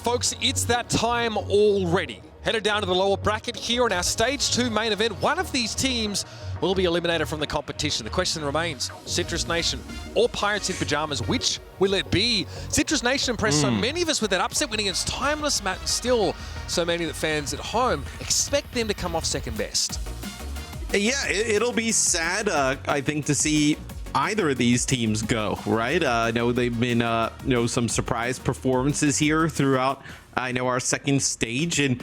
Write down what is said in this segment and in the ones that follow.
folks, it's that time already. Headed down to the lower bracket here in our Stage 2 main event. One of these teams will be eliminated from the competition. The question remains, Citrus Nation or Pirates in Pajamas, which will it be? Citrus Nation impressed so many of us with that upset win against Timeless, Matt, and still so many that fans at home expect them to come off second best. Yeah, it'll be sad, I think, to see either of these teams go, right? I know they've been, some surprise performances here throughout, our second stage, and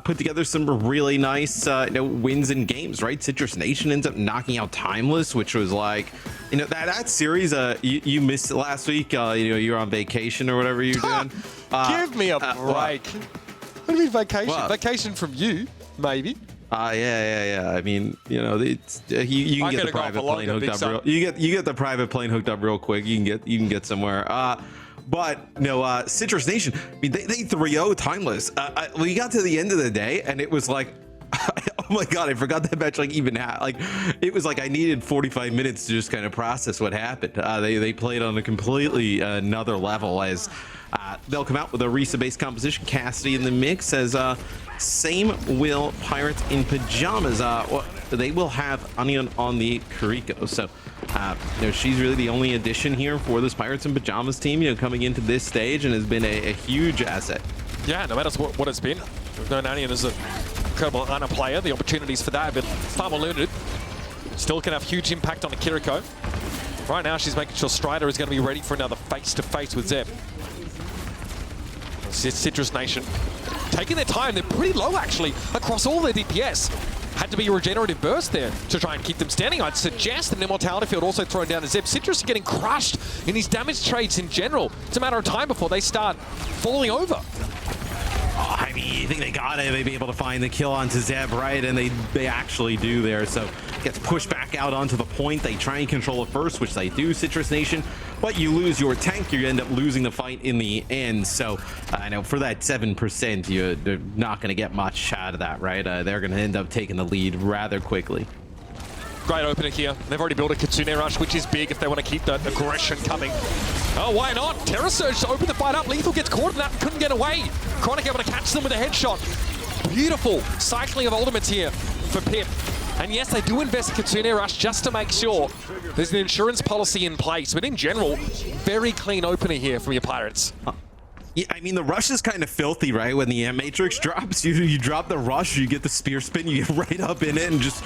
put together some really nice, wins in games, right? Citrus Nation ends up knocking out Timeless, which was like, that series, you missed it last week. You were on vacation or whatever you're doing. Give me a break. What do you mean vacation? What? Vacation from you, maybe. Yeah. I mean, it's you can get the private plane hooked up real. You get the private plane hooked up real quick. You can get somewhere. But no, Citrus Nation. I mean, they 3-0 Timeless. We got to the end of the day, and it was like, oh my god, I forgot that match even had. It was like I needed 45 minutes to just kind of process what happened. They played on a completely another level as. They'll come out with a Risa-based composition. Cassidy in the mix as same will Pirates in Pajamas. They will have Onion on the Kariko. So, she's really the only addition here for this Pirates in Pajamas team, coming into this stage, and has been a huge asset. Yeah, no matter what it's been. We've known Onion as a incredible Ana player. The opportunities for that have been far more limited. Still can have huge impact on the Kiriko. Right now, she's making sure Strider is going to be ready for another face-to-face with Zeb. Citrus Nation taking their time. They're pretty low, actually, across all their DPS. Had to be a regenerative burst there to try and keep them standing. I'd suggest an Immortality Field also thrown down to Zeb. Citrus is getting crushed in his damage trades in general. It's a matter of time before they start falling over. I mean, you think they gotta be able to find the kill onto Zeb, right? And they actually do there. So gets pushed back out onto the point. They try and control it first, which they do, Citrus Nation. But you lose your tank, you end up losing the fight in the end. So I know for that 7%, you're not going to get much out of that, right? They're going to end up taking the lead rather quickly. Great opener here. They've already built a Kitsune Rush, which is big if they want to keep that aggression coming. Oh, why not? Terra Surge to open the fight up. Lethal gets caught in that, couldn't get away. Chronic able to catch them with a headshot. Beautiful cycling of ultimates here for Pip. And yes, they do invest in Kitsune Rush just to make sure there's an insurance policy in place. But in general, very clean opener here from your Pirates. Yeah, I mean, the rush is kind of filthy, right? When the Matrix drops, you drop the rush, you get the spear spin, you get right up in it and just,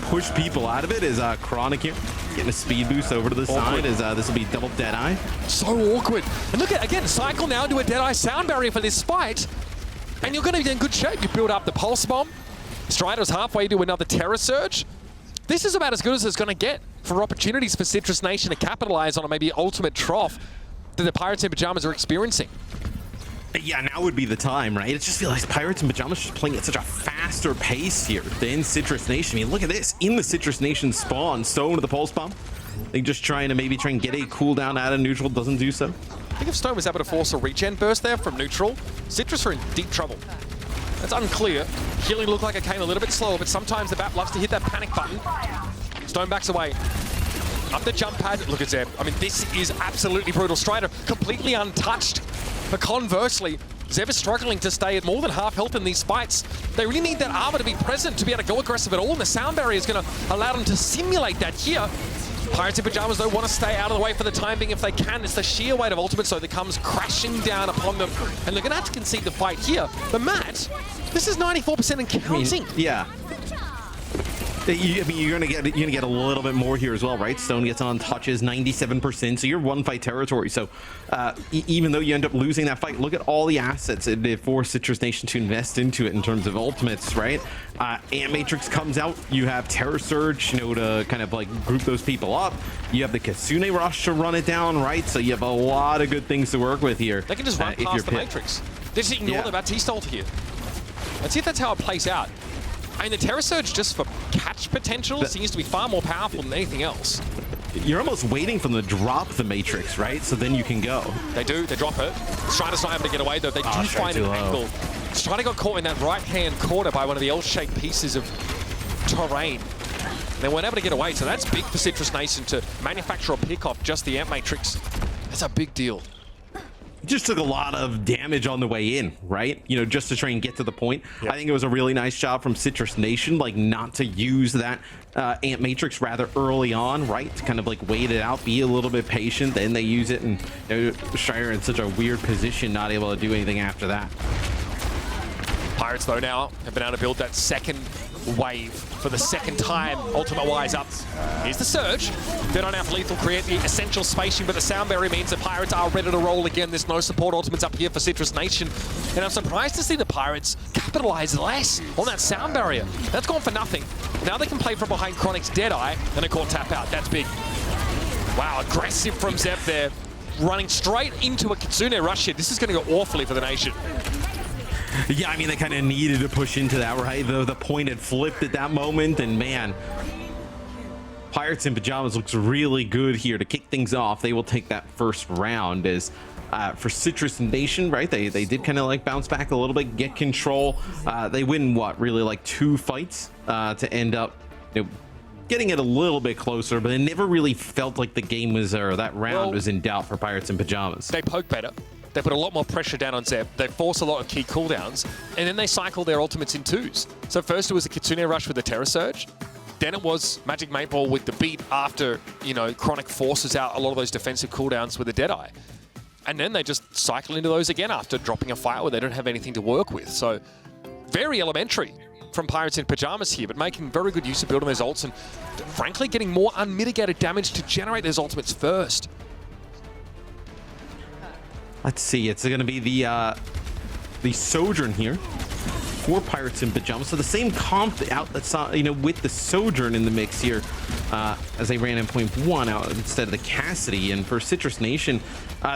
push people out of it. Is Chronic here getting a speed boost over to the side as this will be double Deadeye. So awkward. And look at, again, cycle now into a Deadeye sound barrier for this fight. And you're going to be in good shape. You build up the Pulse Bomb. Strider's halfway to another Terra Surge. This is about as good as it's going to get for opportunities for Citrus Nation to capitalize on a maybe ultimate trough that the Pirates in Pajamas are experiencing. Yeah, now would be the time, right? It just feels like Pirates in Pajamas just playing at such a faster pace here than Citrus Nation. I mean, look at this. In the Citrus Nation spawn, Stone with the Pulse Bomb. They just try and get a cooldown out of neutral, doesn't do so. I think if Stone was able to force a regen burst there from neutral, Citrus are in deep trouble. That's unclear. Healing looked like it came a little bit slower, but sometimes the BAP loves to hit that panic button. Stone backs away. Up the jump pad. Look at Zeb. I mean, this is absolutely brutal. Strider completely untouched. But conversely, Zeb is struggling to stay at more than half health in these fights. They really need that armor to be present to be able to go aggressive at all, and the sound barrier is going to allow them to simulate that here. Pirates in Pajamas, though, want to stay out of the way for the time being if they can. It's the sheer weight of ultimate, so that comes crashing down upon them, and they're going to have to concede the fight here. But Matt, this is 94% and counting. I mean, yeah. You're gonna get a little bit more here as well, right? Stone gets on touches, 97%, so you're one fight territory. So even though you end up losing that fight, look at all the assets for Citrus Nation to invest into it in terms of ultimates, right? Ant Matrix comes out, you have Terra Surge, to kind of like group those people up. You have the Kitsune Rush to run it down, right? So you have a lot of good things to work with here. They can just run past the Matrix. They just ignore the Baptiste ult here. Let's see if that's how it plays out. I mean, the Terra Surge, just for catch potential, seems to be far more powerful than anything else. You're almost waiting for them to drop the Matrix, right? So then you can go. They do. They drop it. Strider's not able to get away, though. They do find an angle. Strider got caught in that right-hand corner by one of the L-shaped pieces of terrain. They weren't able to get away, so that's big for Citrus Nation to manufacture a pick off just the Ant Matrix. That's a big deal. just took a lot of damage on the way in, right? You know, just to try and get to the point. Yep. I think it was a really nice job from Citrus Nation, like not to use that Ant Matrix rather early on, right? To kind of like wait it out, be a little bit patient, then they use it, and you know, Strider in such a weird position, not able to do anything after that. Pirates, though, now have been able to build that second wave for the second time, ultimate-wise up. Here's the Surge. They're not enough lethal, create the essential spacing, but the Sound Barrier means the Pirates are ready to roll again. There's no support ultimates up here for Citrus Nation. And I'm surprised to see the Pirates capitalize less on that Sound Barrier. That's gone for nothing. Now they can play from behind Chronic's Deadeye, and a caught tap out. That's big. Wow, aggressive from Zeb there. Running straight into a Kitsune rush here. This is going to go awfully for the Nation. Yeah, I mean, they kind of needed to push into that, right? The point had flipped at that moment, and man, Pirates in Pajamas looks really good here to kick things off. They will take that first round. As for Citrus Nation, right? They did kind of like bounce back a little bit, get control. They win what, really like 2 fights to end up, you know, getting it a little bit closer, but it never really felt like the game was, or that round was in doubt for Pirates in Pajamas. They poke better. They put a lot more pressure down on Zeb. They force a lot of key cooldowns, and then they cycle their ultimates in 2s. So first it was a Kitsune Rush with the Terror Surge. Then it was Magic 8 Ball with the beat after, you know, Chronic forces out a lot of those defensive cooldowns with the Deadeye. And then they just cycle into those again after dropping a fight where they don't have anything to work with. So very elementary from Pirates in Pajamas here, but making very good use of building those ults and frankly getting more unmitigated damage to generate those ultimates first. Let's see, it's going to be the Sojourn here for Pirates in Pajamas. So the same comp out that's, you know, with the Sojourn in the mix here, as they ran in .1 out instead of the Cassidy. And for Citrus Nation,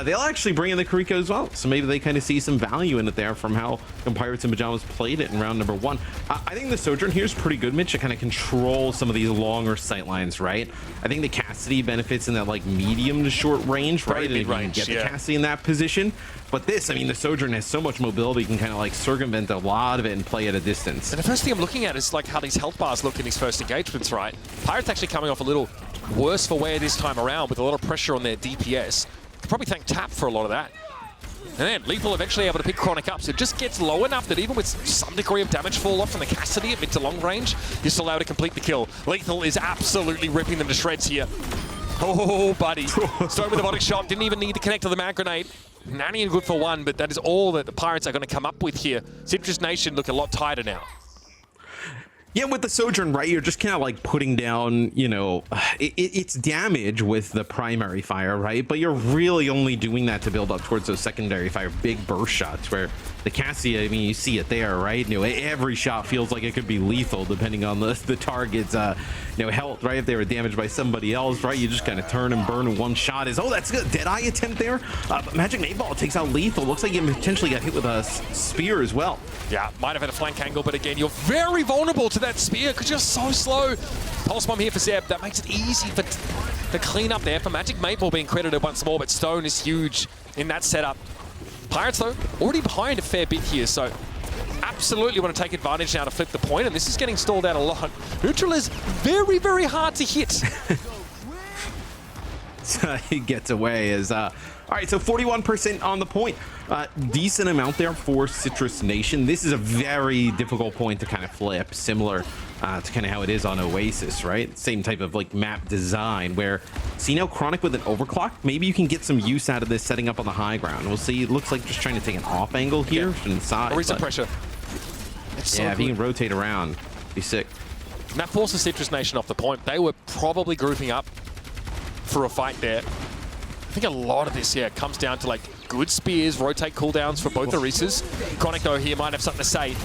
they'll actually bring in the Kariko as well. So maybe they kind of see some value in it there from how the Pirates in Pajamas played it in round number 1. I think the Sojourn here is pretty good, Mitch, to kind of control some of these longer sight lines, right? I think the Cassidy benefits in that like medium to short range, right? And if you can get the Cassidy in that position. But this, I mean, the Sojourn has so much mobility, you can kind of like circumvent a lot of it and play at a distance. And the first thing I'm looking at is like how these health bars look in these first engagements, right? Pirates actually coming off a little worse for wear this time around with a lot of pressure on their DPS. Could probably thank Tap for a lot of that. And then Lethal eventually able to pick Chronic up, so it just gets low enough that even with some degree of damage fall off from the Cassidy at mid to long range, you're still able to complete the kill. Lethal is absolutely ripping them to shreds here. Oh, buddy. Stone with the body shot, didn't even need to connect to the mag grenade. Not even good for 1, but that is all that the Pirates are going to come up with here. Citrus Nation look a lot tighter now. Yeah, with the Sojourn, right, you're just kind of like putting down, you know, it's damage with the primary fire, right? But you're really only doing that to build up towards those secondary fire, big burst shots, where the Cassie, I mean, you see it there, right? You know, every shot feels like it could be lethal depending on the target's, you know, health, right? If they were damaged by somebody else, right? You just kind of turn and burn in one shot. Oh, that's good. Deadeye attempt there. But Magic 8 Ball takes out Lethal. Looks like he potentially got hit with a spear as well. Yeah, might have had a flank angle, but again, you're very vulnerable to that spear because you're so slow. Pulse Bomb here for Zeb. That makes it easy for the clean up there for Magic 8 Ball being credited once more, but Stone is huge in that setup. Pirates, though, already behind a fair bit here, so absolutely want to take advantage now to flip the point, and this is getting stalled out a lot. Neutral is very, very hard to hit. So he gets away as all right, so 41% on the point. Decent amount there for Citrus Nation. This is a very difficult point to kind of flip, similar to kind of how it is on Oasis, right? Same type of like map design where, see now Chronic with an overclock, maybe you can get some use out of this setting up on the high ground. We'll see. It looks like just trying to take an off angle here inside. Recent pressure. It's yeah, so if you can rotate around, be sick. And that forces Citrus Nation off the point. They were probably grouping up for a fight there. I think a lot of this, yeah, comes down to like good spears, rotate cooldowns for both Orisas. Chronic, though, here might have something to say.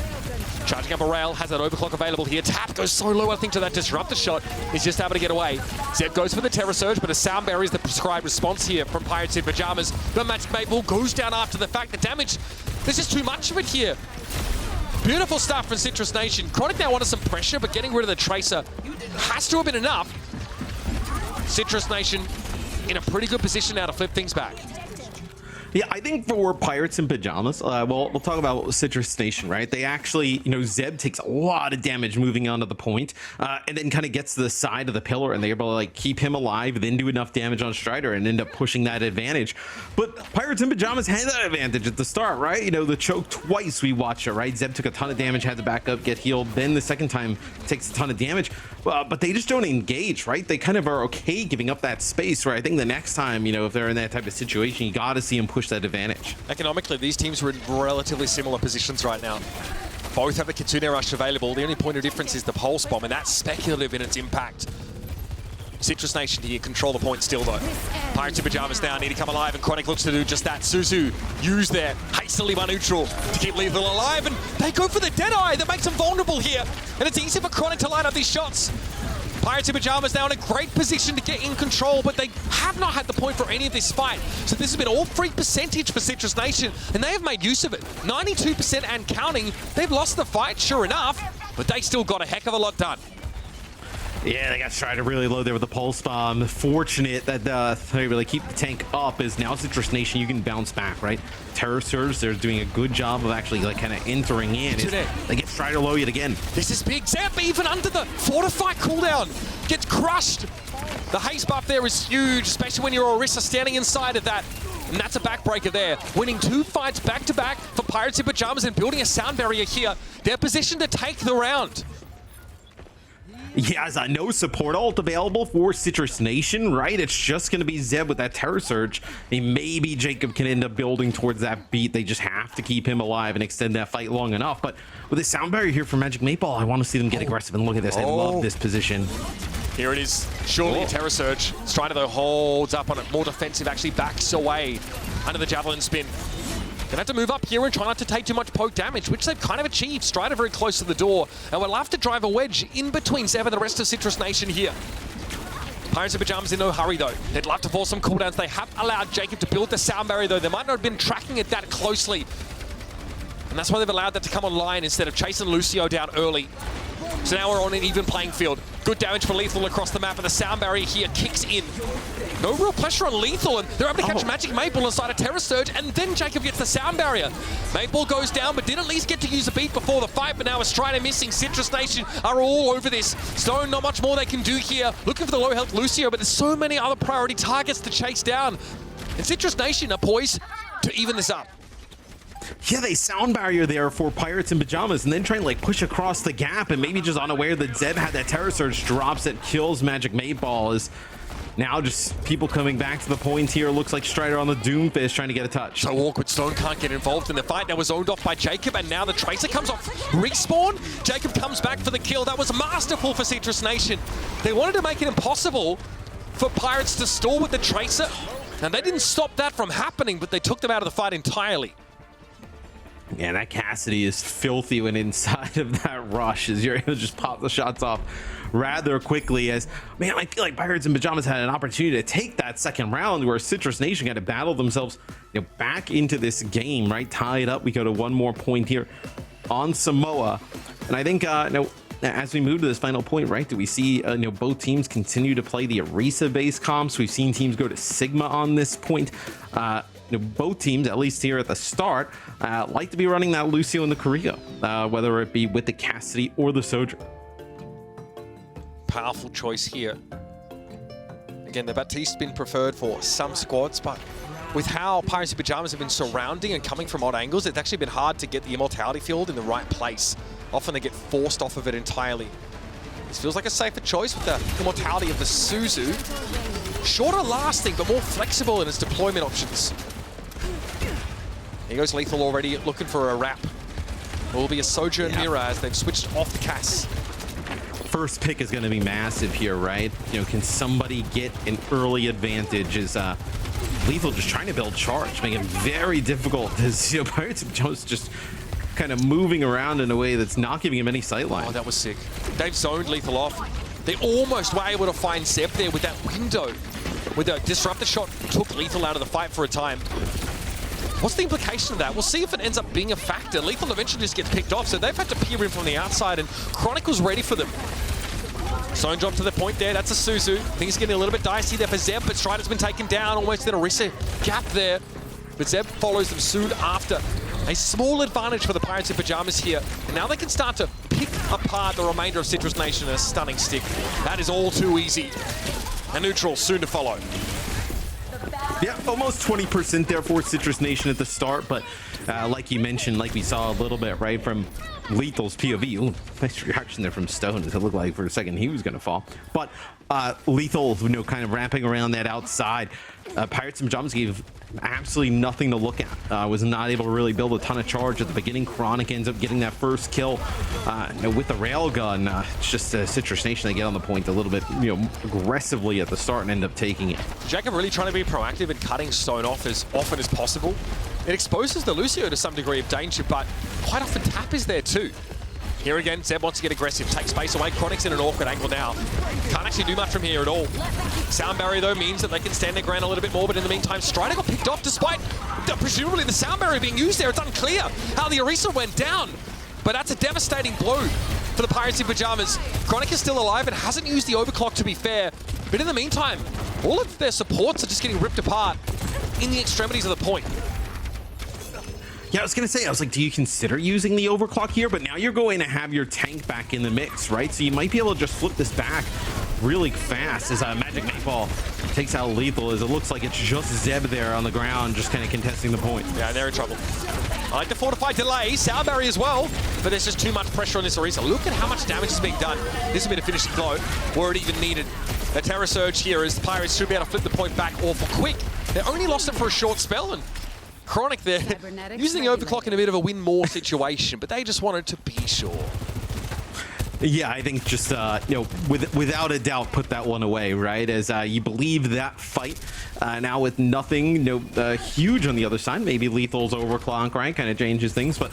Charging up a rail, has that overclock available here. Tap goes so low, I think, to that disruptor shot. He's just able to get away. Zeb goes for the Terror Surge, but a Sound Barrier is the prescribed response here from Pirates in Pajamas. But Magic 8 Ball goes down after the fact. The damage, there's just too much of it here. Beautiful stuff from Citrus Nation. Chronic now wanted some pressure, but getting rid of the Tracer has to have been enough. Citrus Nation in a pretty good position now to flip things back. Yeah, I think for Pirates in Pajamas, we'll talk about Citrus Nation, right? They actually, Zeb takes a lot of damage moving onto the point, and then kind of gets to the side of the pillar, and they're able to like keep him alive, then do enough damage on Strider and end up pushing that advantage. But Pirates in Pajamas had that advantage at the start, right? The choke twice we watched it, right? Zeb took a ton of damage, had to back up, get healed. Then the second time takes a ton of damage, but they just don't engage, right? They kind of are okay giving up that space, right? I think the next time, if they're in that type of situation, you got to see them push that advantage. Economically, these teams are in relatively similar positions right now. Both have the Kitsune Rush available. The only point of difference is the Pulse Bomb, and that's speculative in its impact. Citrus Nation here control the point still, though. Pirates in Pajamas now need to come alive, and Chronic looks to do just that. Suzu used there hastily by neutral to keep Lethal alive, and they go for the Deadeye that makes them vulnerable here. And it's easy for Chronic to line up these shots. Pirates in Pajamas now in a great position to get in control, but they have not had the point for any of this fight. So this has been all free percentage for Citrus Nation, and they have made use of it. 92% and counting. They've lost the fight, sure enough, but they still got a heck of a lot done. Yeah, they got Strider really low there with the Pulse Bomb. Fortunate that they really keep the tank up, as now Citrus Nation, you can bounce back, right? Terror Surge, they're doing a good job of actually like kind of entering in. They get Strider low yet again. This is big. Zeb, even under the Fortify cooldown, gets crushed. The haste buff there is huge, especially when you're Orisa standing inside of that. And that's a backbreaker there. Winning 2 fights back-to-back for Pirates in Pajamas and building a sound barrier here. They're positioned to take the round. Yeah, no support ult available for Citrus Nation, right? It's just going to be Zeb with that Terror Surge. Maybe Jacob can end up building towards that beat. They just have to keep him alive and extend that fight long enough. But with this sound barrier here for Magic 8 Ball, I want to see them get aggressive. And look at this. I love this position. Here it is. Surely a Terror Surge. Strider, though, holds up on it. More defensive, actually backs away under the Javelin spin. Gonna have to move up here and try not to take too much poke damage, which they've kind of achieved. Strider very close to the door, and we'll have to drive a wedge in between Zeb and the rest of Citrus Nation here. Pirates in Pajamas in no hurry, though. They'd love to force some cooldowns. They have allowed Jacob to build the sound barrier, though. They might not have been tracking it that closely, and that's why they've allowed that to come online instead of chasing Lucio down early. So now we're on an even playing field. Good damage for Lethal across the map, and the sound barrier here kicks in. No real pressure on Lethal, and they're able to catch Magic 8 Ball inside a Terror Surge, and then Jacob gets the sound barrier. 8 Ball goes down, but did at least get to use a beat before the fight, but now with Strider missing, Citrus Nation are all over this. Stone, not much more they can do here. Looking for the low health Lucio, but there's so many other priority targets to chase down. And Citrus Nation are poised to even this up. Yeah, they sound barrier there for Pirates in Pajamas, and then try and like push across the gap, and maybe just unaware that Zeb had that Terror Surge, drops it, kills Magic 8 Ball. Is now just people coming back to the point here. Looks like Strider on the Doomfist trying to get a touch. So awkward. Stone can't get involved in the fight. That was owned off by Jacob, and now the Tracer comes off respawn. Jacob comes back for the kill. That was masterful for Citrus Nation. They wanted to make it impossible for Pirates to stall with the Tracer, and they didn't stop that from happening, but they took them out of the fight entirely. Yeah, that Cassidy is filthy when inside of that rush, as you're able to just pop the shots off rather quickly. As, man, I feel like Pirates in Pajamas had an opportunity to take that second round where Citrus Nation had to battle themselves back into this game, right? Tied up. We go to one more point here on Samoa. And I think, as we move to this final point, right, do we see both teams continue to play the Orisa-based comps? We've seen teams go to Sigma on this point. Both teams, at least here at the start, like to be running that Lucio and the Korea, whether it be with the Cassidy or the Sojourn. Powerful choice here. Again, the Baptiste been preferred for some squads, but with how Pirates in Pajamas have been surrounding and coming from odd angles, it's actually been hard to get the Immortality field in the right place. Often they get forced off of it entirely. This feels like a safer choice with the Immortality of the Suzu. Shorter lasting, but more flexible in its deployment options. Here goes Lethal already looking for a wrap. It will be a Sojourn Mirror as they've switched off the Cass. First pick is going to be massive here, right? Can somebody get an early advantage? Is Lethal just trying to build charge, making it very difficult as Pirates of Pajamas just kind of moving around in a way that's not giving him any sightline. Oh, that was sick. They've zoned Lethal off. They almost were able to find Zeb there with that window. With a disruptor shot, took Lethal out of the fight for a time. What's the implication of that? We'll see if it ends up being a factor. Lethal eventually just gets picked off, so they've had to peer in from the outside, and Chronic was ready for them. Zone drop to the point there. That's a Suzu. Things getting a little bit dicey there for Zeb, but Strider's been taken down, almost in a Orisa gap there. but Zeb follows them soon after. A small advantage for the Pirates in Pajamas here, and now they can start to pick apart the remainder of Citrus Nation in a stunning stick. That is all too easy. And Neutral soon to follow. Yeah, almost 20% there for Citrus Nation at the start, but like you mentioned, like we saw a little bit, right, from Lethal's POV. Ooh, nice reaction there from Stone. It looked like for a second he was going to fall. But Lethal, you know, kind of ramping around that outside. Pirates and Pajamas gave absolutely nothing to look at. Was not able to really build a ton of charge at the beginning. Chronic ends up getting that first kill with the railgun. It's just Citrus Nation, they get on the point a little bit, you know, aggressively at the start and end up taking it. Jacob really trying to be proactive and cutting Stone off as often as possible. It exposes the Lucio to some degree of danger, but quite often Tap is there too. Here again, Zeb wants to get aggressive, take space away. Chronic's in an awkward angle now. Can't actually do much from here at all. Sound barrier, though, means that they can stand their ground a little bit more, but in the meantime, Strider got picked off despite presumably the sound barrier being used there. It's unclear how the Orisa went down, but that's a devastating blow for the Pirates in Pajamas. Chronic is still alive and hasn't used the overclock, to be fair, but in the meantime, all of their supports are just getting ripped apart in the extremities of the point. Yeah, I was going to say, I was like, do you consider using the overclock here? But now you're going to have your tank back in the mix, right? So you might be able to just flip this back really fast as Magic Nightfall takes out Lethal, as it looks like it's just Zeb there on the ground, just kind of contesting the point. Yeah, they're in trouble. I like the fortified delay, sound barrier as well, but there's just too much pressure on this Orisa. Look at how much damage is being done. This has been a finishing blow, where it even needed. A Terror Surge here as the Pirates should be able to flip the point back awful quick. They only lost it for a short spell, and Chronic there using the overclock in a bit of a win more situation, but they just wanted to be sure. Yeah, I think just, you know, without a doubt, put that one away, right? As you believe that fight now with nothing, you know, huge on the other side. Maybe Lethal's overclock, right? Kind of changes things, but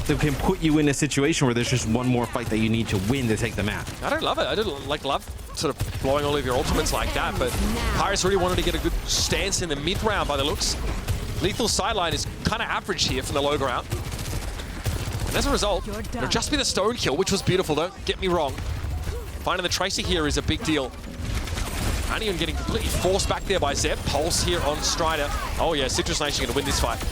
they can put you in a situation where there's just one more fight that you need to win to take the map. I don't love it. I don't love sort of blowing all of your ultimates like that, but Pirates really wanted to get a good stance in the mid round by the looks. Lethal's sideline is kind of average here from the low ground. And as a result, it'll just be the Stone kill, which was beautiful, don't get me wrong. Finding the Tracer here is a big deal. Anion getting completely forced back there by Zeb. Pulse here on Strider. Oh yeah, Citrus Nation going to win this fight.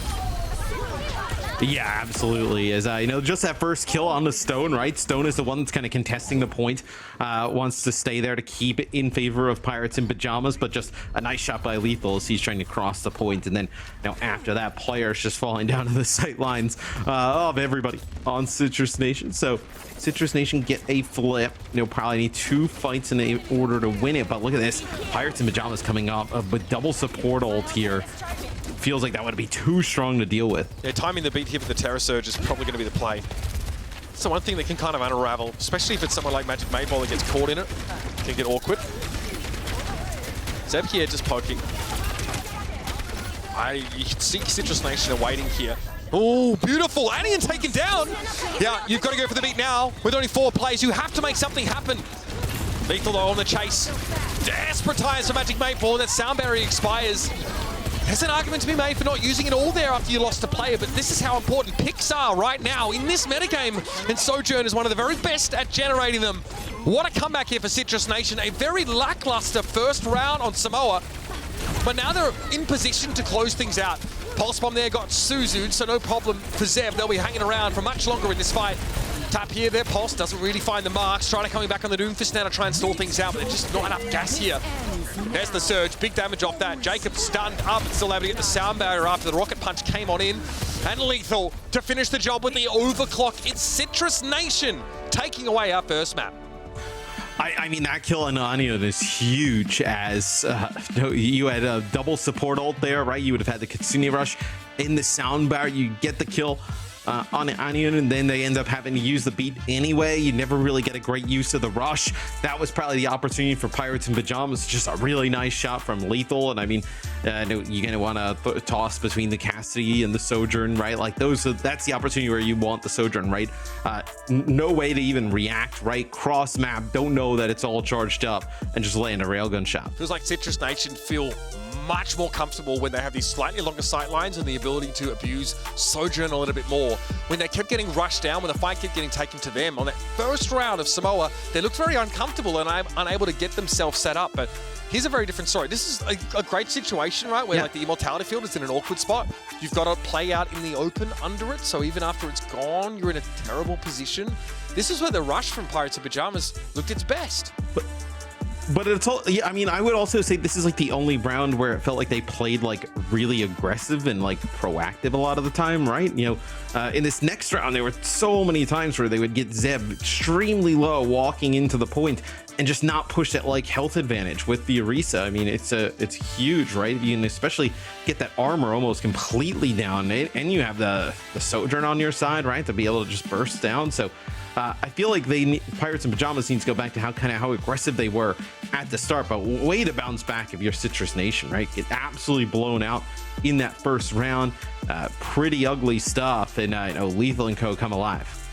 Yeah, absolutely. As you know, just that first kill on the Stone, right? Stone is the one that's kind of contesting the point, wants to stay there to keep it in favor of Pirates in Pajamas, but just a nice shot by Lethal as he's trying to cross the point. And then, you know, after that, players just falling down to the sight lines of everybody on Citrus Nation. So Citrus Nation get a flip. They'll probably need 2 fights in order to win it. But look at this, Pirates in Pajamas coming up with double support ult here. Feels like that would be too strong to deal with. Yeah, timing the beat here for the Terror Surge is probably going to be the play. It's the one thing that can kind of unravel, especially if it's someone like Magic Mayfall that gets caught in it. Can get awkward. Zeb here just poking. You can see Citrus Nation are waiting here. Oh, beautiful. Anion taken down. Yeah, you've got to go for the beat now. With only 4 plays, you have to make something happen. Lethal though on the chase. Desperate tires for Magic Mayfall. That sound barrier expires. There's an argument to be made for not using it all there after you lost a player, but this is how important picks are right now in this metagame, and Sojourn is one of the very best at generating them. What a comeback here for Citrus Nation. A very lackluster first round on Samoa, but now they're in position to close things out. Pulse Bomb there got Suzu'd, so no problem for Zeb. They'll be hanging around for much longer in this fight. Tap here, their Pulse doesn't really find the mark. Strider coming back on the Doomfist now to try and stall things out, but there's just not enough gas here. There's the Surge, big damage off that. Jacob stunned up and still able to get the sound barrier after the Rocket Punch came on in. And Lethal to finish the job with the overclock. It's Citrus Nation taking away our first map. I mean, that kill on Anion is huge, as you had a double support ult there, right? You would have had the Kitsune Rush in the sound barrier. You get the kill on Anion, and then they end up having to use the beat anyway. You never really get a great use of the rush. That was probably the opportunity for Pirates in Pajamas. Just a really nice shot from Lethal. And I mean, you're gonna want to toss between the Cassidy and the Sojourn, right? Like that's the opportunity where you want the Sojourn, right? No way to even react, right? Cross map, don't know that it's all charged up, and just land a railgun shot. Feels like Citrus Nation feel much more comfortable when they have these slightly longer sight lines and the ability to abuse Sojourn a little bit more. When they kept getting rushed down, when the fight kept getting taken to them, on that first round of Samoa, they looked very uncomfortable and unable to get themselves set up. But here's a very different story. This is a great situation, right? Where like the Immortality field is in an awkward spot. You've got to play out in the open under it. So even after it's gone, you're in a terrible position. This is where the rush from Pirates in Pajamas looked its best. But it's all, yeah, I mean, I would also say this is like the only round where it felt like they played like really aggressive and like proactive a lot of the time, right? You know, in this next round, there were so many times where they would get Zeb extremely low walking into the point and just not push that like health advantage with the Orisa. I mean, it's huge, right? You can especially get that armor almost completely down, and you have the Sojourn on your side, right, to be able to just burst down. So I feel like Pirates in Pajamas needs to go back to how aggressive they were at the start, but way to bounce back if you're Citrus Nation, right? Get absolutely blown out in that first round. Pretty ugly stuff, and you know, Lethal and Co. come alive.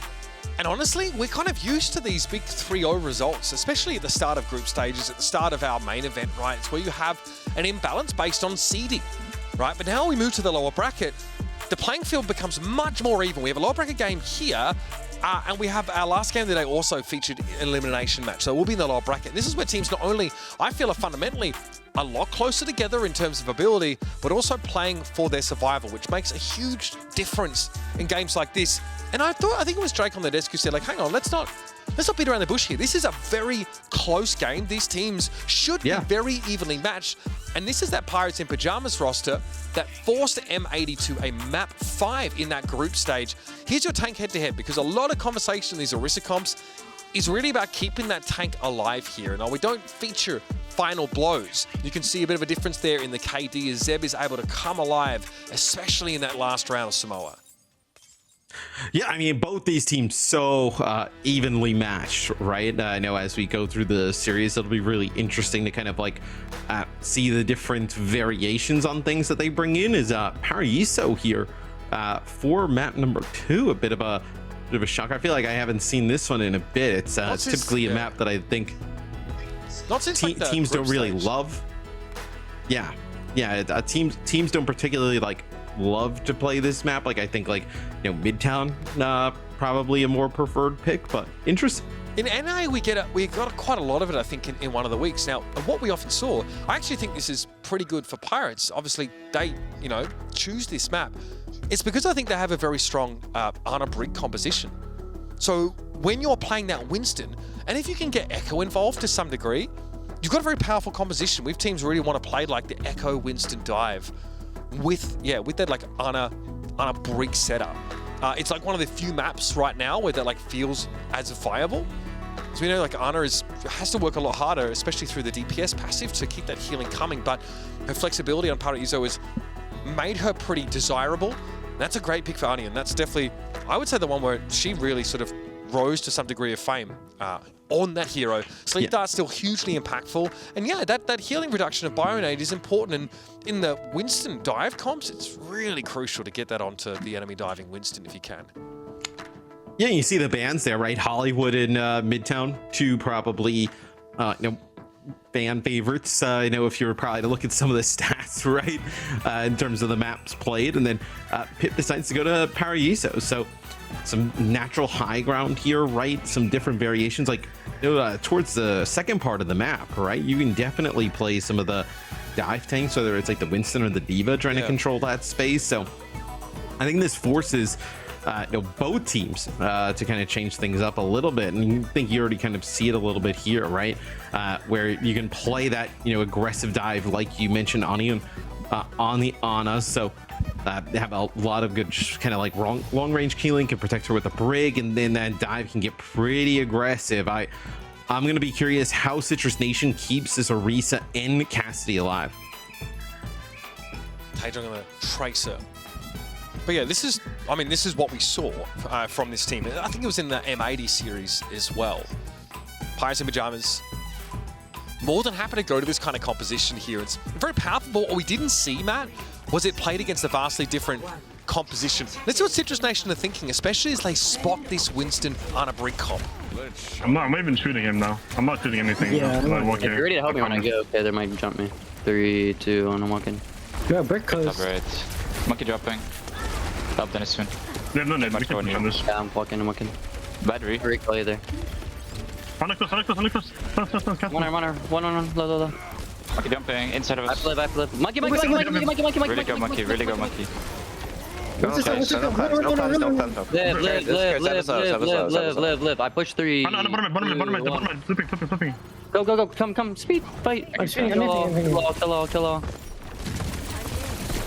And honestly, we're kind of used to these big 3-0 results, especially at the start of group stages, at the start of our main event, right? It's where you have an imbalance based on seeding, right? But now we move to the lower bracket, the playing field becomes much more even. We have a lower bracket game here, and we have our last game today also featured an elimination match. So we'll be in the lower bracket. This is where teams not only, I feel, are fundamentally a lot closer together in terms of ability, but also playing for their survival, which makes a huge difference in games like this. And I think it was Drake on the desk who said, like, hang on, let's not beat around the bush here. This is a very close game. These teams should be very evenly matched. And this is that Pirates in Pajamas roster that forced M80 to a map 5 in that group stage. Here's your tank head-to-head, because a lot of conversation in these Orisa comps is really about keeping that tank alive here. Now, we don't feature final blows. You can see a bit of a difference there in the KD as Zeb is able to come alive, especially in that last round of Samoa. Yeah, I mean, both these teams so evenly matched, right? I know as we go through the series, it'll be really interesting to kind of like see the different variations on things that they bring in. Is Paraiso here for map number 2, a bit of a shocker. I feel like I haven't seen this one in a bit. It's typically a map that I think teams don't really love. Yeah, teams don't particularly like love to play this map. Like, I think, like, you know, Midtown probably a more preferred pick, but interesting. In NA, we got quite a lot of it, I think, in one of the weeks. Now, what we often saw, I actually think this is pretty good for Pirates. Obviously, they, you know, choose this map. It's because I think they have a very strong Ana Brig composition. So when you're playing that Winston, and if you can get Echo involved to some degree, you've got a very powerful composition. We've teams really want to play like the Echo Winston dive with that like Ana Brig setup. It's like one of the few maps right now where that like feels as viable. So we know like Ana has to work a lot harder, especially through the DPS passive, to keep that healing coming. But her flexibility on Paraiso has made her pretty desirable. That's a great pick for Ani, and that's definitely, I would say, the one where she really sort of rose to some degree of fame on that hero. Sleep Dart's still hugely impactful. And yeah, that healing reduction of Bionade is important. And in the Winston dive comps, it's really crucial to get that onto the enemy diving Winston if you can. Yeah, you see the bans there, right? Hollywood and Midtown, two probably, you know, fan favorites. You know, if you were probably to look at some of the stats, right, in terms of the maps played. And then PiP decides to go to Paraiso. So some natural high ground here, right? Some different variations, like, you know, towards the second part of the map, right? You can definitely play some of the dive tanks, whether it's like the Winston or the Diva, trying to control that space. So I think this forces you know, both teams to kind of change things up a little bit, and you think you already kind of see it a little bit here, right? Where you can play that, you know, aggressive dive, like you mentioned, on the Ana. So they have a lot of good kind of like long range killing, can protect her with a Brig, and then that dive can get pretty aggressive. I'm going to be curious how Citrus Nation keeps this Orisa and Cassidy alive. Taejong going to trace her. But yeah, this is what we saw from this team. I think it was in the M80 series as well. Pirates in Pajamas, more than happy to go to this kind of composition here. It's very powerful, but what we didn't see, Matt, was it played against a vastly different composition. Let's see what Citrus Nation are thinking, especially as they spot this Winston on a Brig comp. I'm not even shooting him now. I'm not shooting anything. Yeah, now. if you're ready to help me when I go, okay, they might jump me. 3, 2, 1, I'm walking. Yeah, break close. Top right. Monkey dropping. Top then is soon. Yeah, no, we can push on this. Yeah, I'm walking. Battery. Recall either. On close. One, low. Monkey jumping. Inside of I us. flip. Monkey. Really go monkey. What's this? No plans. Live. I push 3. Bottom mid. Flipping. Go. Come. Speed. Fight. I'm speeding. Kill all.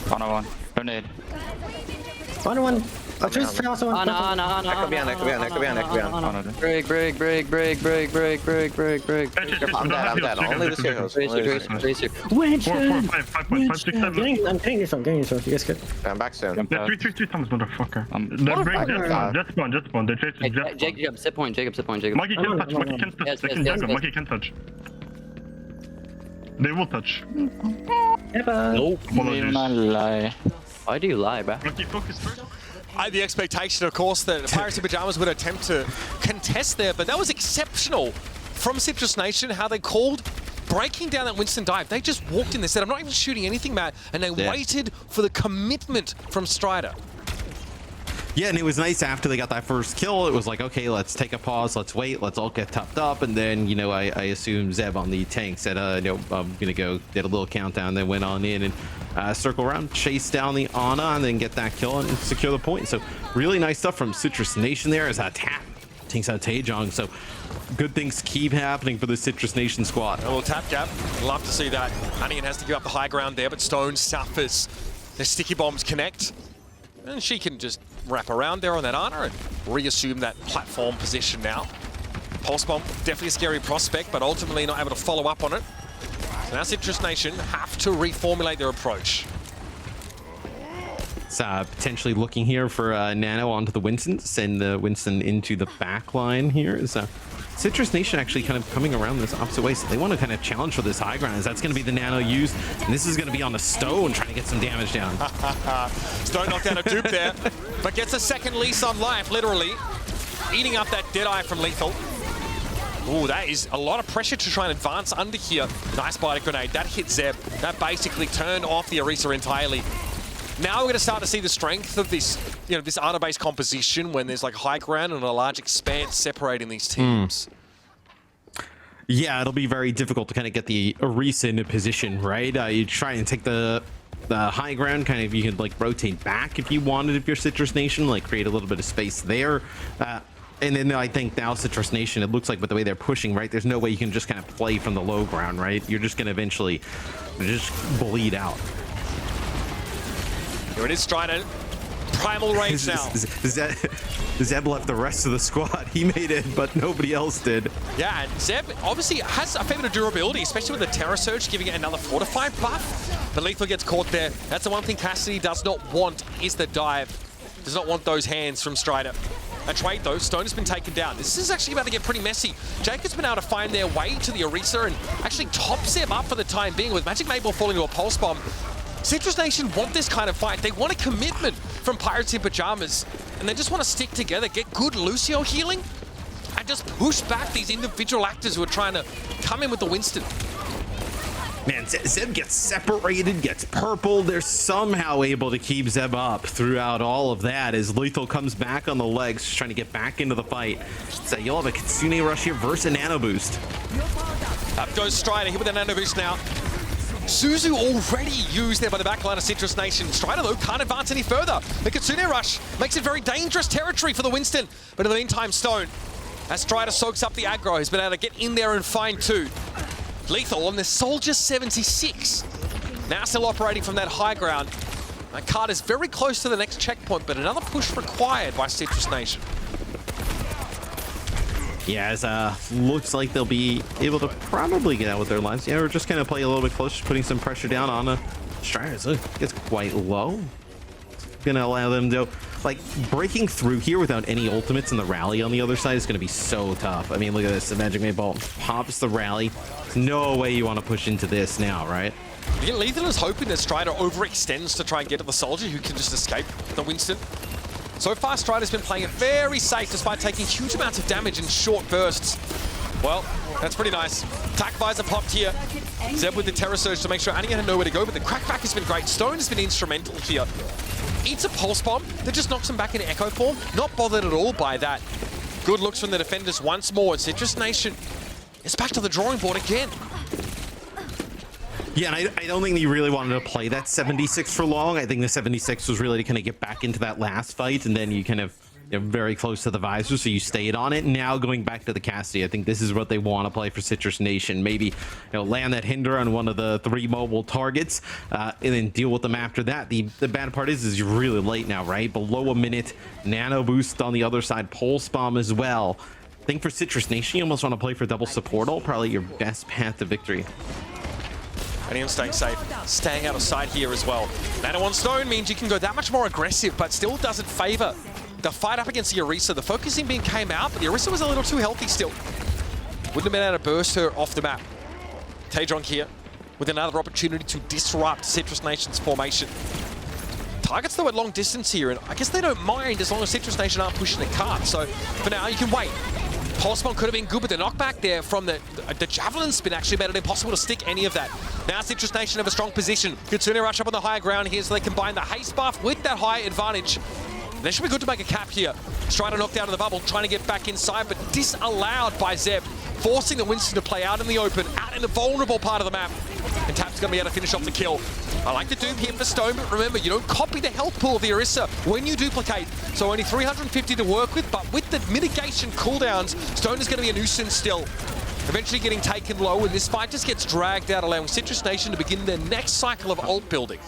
1-on-1. No nade. 1-1. I choose for also one. Ana. Echo behind. Break. I'm dead. Only the heroes. Racer. 4, 5 points. 5, 6, 7. I'm getting yourself. You guys good? I'm back soon. Yeah, 3 times, motherfucker. What Break jet spawn. They chase the jet. Jacob, sit point. Monkey can touch. Monkey can touch. Yes, They can jungle. Monkey can touch. They will touch. Nope. Apologies. Why do you lie, bro? Monkey focus first. I had the expectation, of course, that Pirates in Pajamas would attempt to contest there, but that was exceptional from Citrus Nation, how they called breaking down that Winston dive. They just walked in, they said, I'm not even shooting anything, Matt, and they waited for the commitment from Strider. Yeah, and it was nice after they got that first kill. It was like, okay, let's take a pause, let's wait, let's all get topped up, and then, you know, I assume Zeb on the tank said, no, I'm gonna go, did a little countdown, then went on in and circle around, chase down the Ana, and then get that kill and secure the point. So really nice stuff from Citrus Nation there as that tap takes out Taejong. So good things keep happening for the Citrus Nation squad. A little tap gap, love to see that. Onion has to give up the high ground there, but Stone suffers. The sticky bombs connect, and she can just wrap around there on that Ana and reassume that platform position now. Pulse bomb, definitely a scary prospect, but ultimately not able to follow up on it. So now Citrus Nation have to reformulate their approach. It's potentially looking here for Nano onto the Winston, send the Winston into the back line here. Is Citrus Nation actually kind of coming around this opposite way, so they want to kind of challenge for this high ground. That's going to be the Nano used, and this is going to be on the Stone trying to get some damage down. Stone knocked down a dupe there, but gets a second lease on life, literally. Eating up that Deadeye from Lethal. Ooh, that is a lot of pressure to try and advance under here. Nice bite grenade. That hit Zeb. That basically turned off the Orisa entirely. Now we're going to start to see the strength of this, you know, this Ana-based composition when there's like high ground and a large expanse separating these teams. Yeah, it'll be very difficult to kind of get the Orisa into position, right? You try and take the high ground, kind of, you can like rotate back if you wanted, if you're Citrus Nation, like create a little bit of space there. And then I think now Citrus Nation, it looks like with the way they're pushing, right, there's no way you can just kind of play from the low ground, right? You're just going to eventually just bleed out. Here it is, Strider. Primal Rage now. Zeb left the rest of the squad. He made it, but nobody else did. Yeah, and Zeb obviously has a fair bit of durability, especially with the Terror Surge giving it another fortified buff. But Lethal gets caught there. That's the one thing Cassidy does not want, is the dive. Does not want those hands from Strider. A trade though, Stone has been taken down. This is actually about to get pretty messy. Jacob's been able to find their way to the Orisa and actually top Zeb up for the time being, with Magic Maple falling to a pulse bomb. Citrus Nation want this kind of fight. They want a commitment from Pirates in Pajamas, and they just want to stick together, get good Lucio healing, and just push back these individual actors who are trying to come in with the Winston. Man, Zeb gets separated, gets purple. They're somehow able to keep Zeb up throughout all of that as Lethal comes back on the legs, just trying to get back into the fight. So you'll have a Kitsune Rush here versus a Nano Boost. Up goes Strider here with a Nano Boost now. Suzu already used there by the backline of Citrus Nation. Strider, though, can't advance any further. The Kitsune Rush makes it very dangerous territory for the Winston. But in the meantime, Stone, as Strider soaks up the aggro, has been able to get in there and find two. Lethal on the Soldier 76. Now still operating from that high ground. That card is very close to the next checkpoint, but another push required by Citrus Nation. Yeah, as looks like they'll be able to probably get out with their lives. Yeah, we're just gonna play a little bit closer, putting some pressure down on Strider. So it gets quite low. Gonna allow them to, like, breaking through here without any ultimates in the rally on the other side is gonna be so tough. I mean, look at this. The Magic Maple pops the rally. There's no way you want to push into this now, right? Yeah, Lethal is hoping that Strider overextends to try and get at the Soldier, who can just escape the Winston. So far, Strider's been playing it very safe despite taking huge amounts of damage in short bursts. Well, that's pretty nice. Attack visor popped here. Zeb with the Terror Surge to make sure Annie had nowhere to go, but the crackback has been great. Stone has been instrumental here. Eats a Pulse Bomb that just knocks him back in Echo form. Not bothered at all by that. Good looks from the defenders once more. Citrus Nation is back to the drawing board again. Yeah, and I don't think he really wanted to play that 76 for long. I think the 76 was really to kind of get back into that last fight, and then you kind of very close to the visor, so you stayed on it. Now going back to the Cassidy, I think this is what they want to play for Citrus Nation. Maybe land that hinder on one of the 3 mobile targets, and then deal with them after that. The bad part is you're really late now, right? Below a minute, nano boost on the other side, pulse bomb as well. I think for Citrus Nation, you almost want to play for double support, probably your best path to victory. And him staying safe, staying out of sight here as well. Nano on Stone means you can go that much more aggressive, but still doesn't favor the fight up against the Orisa. The focusing beam came out, but the Orisa was a little too healthy still. Wouldn't have been able to burst her off the map. Taejong here with another opportunity to disrupt Citrus Nation's formation. Targets though at long distance here, and I guess they don't mind as long as Citrus Nation aren't pushing the cart. So for now, you can wait. Pulse Bomb could have been good, but the knockback there from the Javelin spin actually made it impossible to stick any of that. Now Citrus Nation have a strong position. Kitsune rush up on the higher ground here, so they combine the haste buff with that high advantage. They should be good to make a cap here. Strider knocked out of the bubble, trying to get back inside, but disallowed by Zeb, forcing the Winston to play out in the open, out in the vulnerable part of the map. And Tap's going to be able to finish off the kill. I like the dupe here for Stone, but remember, you don't copy the health pool of the Orisa when you duplicate. So only 350 to work with, but with the mitigation cooldowns, Stone is going to be a nuisance still. Eventually getting taken low, and this fight just gets dragged out, allowing Citrus Nation to begin their next cycle of ult building.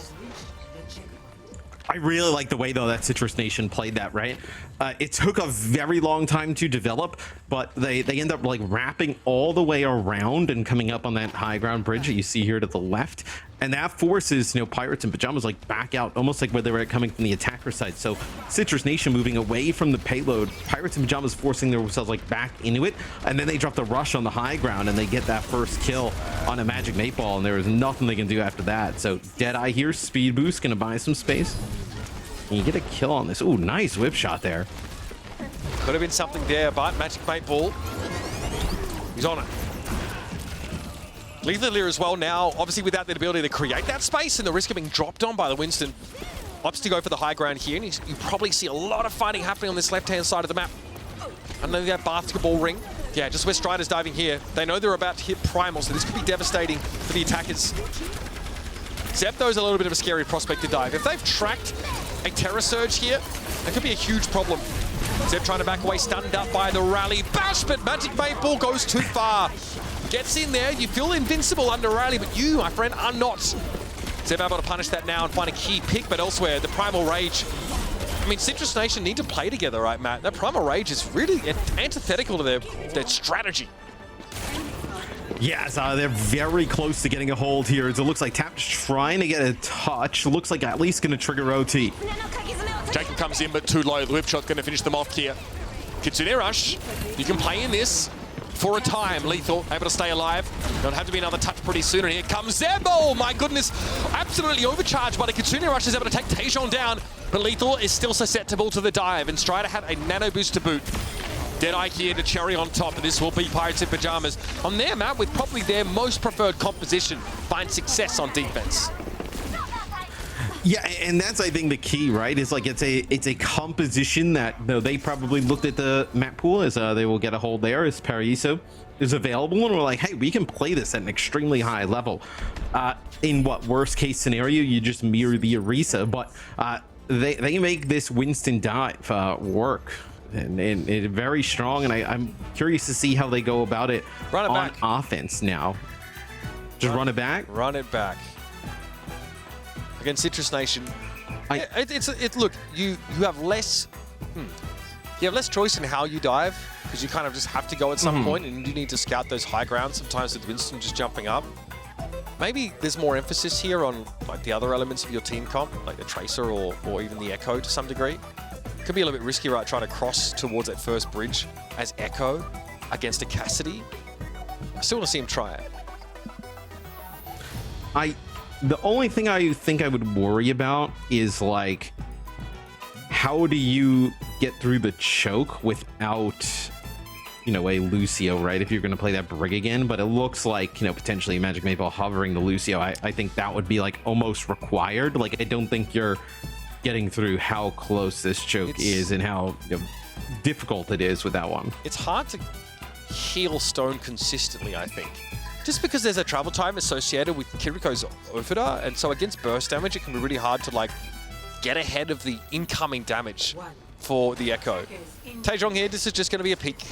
I really like the way, though, that Citrus Nation played that, right? It took a very long time to develop, but they end up like wrapping all the way around and coming up on that high ground bridge that you see here to the left. And that forces, Pirates and Pajamas like back out, almost like where they were coming from the attacker side. So Citrus Nation moving away from the payload, Pirates and Pajamas forcing themselves like back into it, and then they drop the rush on the high ground and they get that first kill on a Magic 8 Ball, and there is nothing they can do after that. So Deadeye here, speed boost, gonna buy some space. And you get a kill on this. Ooh, nice whip shot there. Could have been something there, but Magic 8 Ball, he's on it. Lethal Lear as well now, obviously without the ability to create that space and the risk of being dropped on by the Winston. Opts to go for the high ground here, and you probably see a lot of fighting happening on this left-hand side of the map. And then that basketball ring. Yeah, just where Strider's diving here. They know they're about to hit Primal, so this could be devastating for the attackers. Zepto's a little bit of a scary prospect to dive. If they've tracked a Terror Surge here, that could be a huge problem. Zeb trying to back away, stunned up by the rally. Bash, but Magic 8 Ball goes too far. Gets in there, you feel invincible under rally, but you, my friend, are not. Zeb able to punish that now and find a key pick, but elsewhere, the Primal Rage. I mean, Citrus Nation need to play together, right, Matt? That Primal Rage is really antithetical to their strategy. Yes, they're very close to getting a hold here. As it looks like Tap's trying to get a touch. Looks like at least going to trigger OT. Jacob comes in, but too low. The whip shot's going to finish them off here. Kitsune Rush, you can play in this for a time. Lethal, able to stay alive. There'll have to be another touch pretty soon, and here comes Zeb. Oh my goodness, absolutely overcharged, but a Kitsune Rush is able to take Taejong down, but Lethal is still susceptible to the dive, and Strider had a nano boost to boot. Deadeye here to cherry on top, and this will be Pirates in Pajamas on their map with probably their most preferred composition, find success on defense. Yeah, and that's, I think, the key, right? Is like it's a composition that they probably looked at the map pool as they will get a hold there as Paraiso is available, and we're like, hey, we can play this at an extremely high level. In what worst case scenario, you just mirror the Orisa, but they make this Winston dive work. And very strong, and I'm curious to see how they go about it on offense now. Just run it back? Run it back. Against Citrus Nation, look, you have less choice in how you dive, because you kind of just have to go at some point, and you need to scout those high grounds sometimes with Winston just jumping up. Maybe there's more emphasis here on like the other elements of your team comp, like the Tracer or even the Echo to some degree. Could be a little bit risky, right, trying to cross towards that first bridge as Echo against a Cassidy. I still want to see him try it. The only thing I think I would worry about is like, how do you get through the choke without you know, a Lucio, right? If you're going to play that Brig again, but it looks like, you know, potentially Magic Maple hovering the Lucio. I think that would be like almost required. Like, I don't think you're getting through how close this choke is and how, you know, difficult it is with that one. It's hard to heal Stone consistently, I think. Just because there's a travel time associated with Kiriko's Overda, and so against burst damage, it can be really hard to like get ahead of the incoming damage for the Echo. Taejong here, this is just going to be a peek.